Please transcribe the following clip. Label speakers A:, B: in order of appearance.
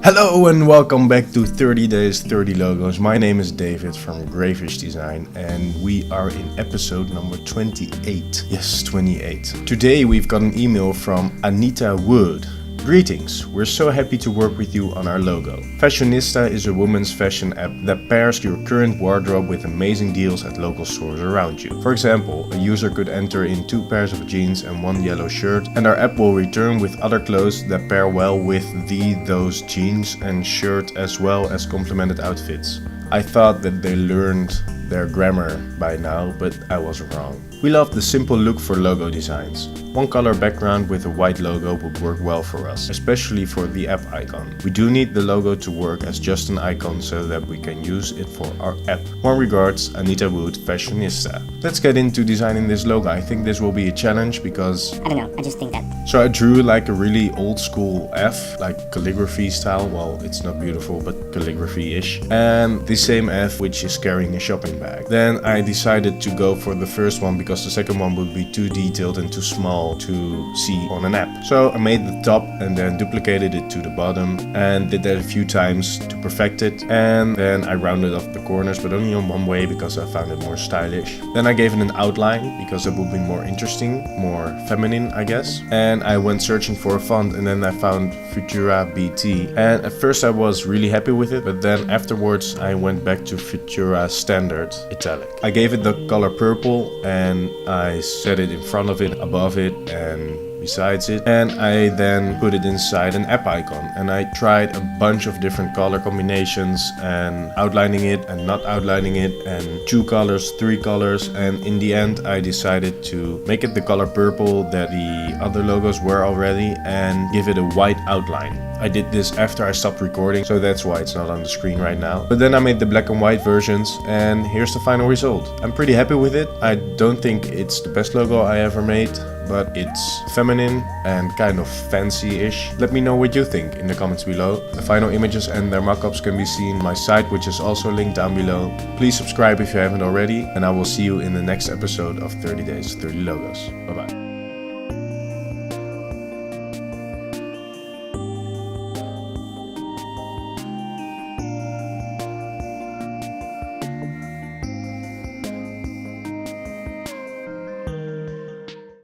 A: Hello and welcome back to 30 Days 30 Logos. My name is David from Grayfish Design and we are in episode number 28. Yes, 28. Today we've got an email from Anita Wood. Greetings, we're so happy to work with you on our logo. Fahsionista is a women's fashion app that pairs your current wardrobe with amazing deals at local stores around you. For example, a user could enter in 2 pairs of jeans and 1 yellow shirt, and our app will return with other clothes that pair well with those jeans and shirt as well as complemented outfits. I thought that they learned their grammar by now, but I was wrong. We love the simple look for logo designs. 1 color background with a white logo would work well for us, especially for the app icon. We do need the logo to work as just an icon so that we can use it for our app. Warm regards, Anita Wood, Fashionista. Let's get into designing this logo. I think this will be a challenge because
B: I don't know, I just think that.
A: So I drew like a really old school F, like calligraphy style. Well, it's not beautiful, but calligraphy-ish. And the same F which is carrying a shopping bag. Then I decided to go for the first one because the second one would be too detailed and too small to see on an app. So I made the top and then duplicated it to the bottom and did that a few times to perfect it. And then I rounded off the corners, but only on one way because I found it more stylish. Then I gave it an outline because it would be more interesting, more feminine, I guess. And I went searching for a font and then I found Futura BT. And at first I was really happy with it, but then afterwards I went back to Futura Standard Italic. I gave it the color purple and I set it in front of it, above it and besides it, and I then put it inside an app icon, and I tried a bunch of different color combinations and outlining it and not outlining it and 2 colors, 3 colors, and in the end I decided to make it the color purple that the other logos were already and give it a white outline. I did this after I stopped recording, so that's why it's not on the screen right now. But then I made the black and white versions and here's the final result. I'm pretty happy with it. I don't think it's the best logo I ever made, but it's feminine and kind of fancy-ish. Let me know what you think in the comments below. The final images and their mockups can be seen on my site, which is also linked down below. Please subscribe if you haven't already, and I will see you in the next episode of 30 Days 30 Logos. Bye bye.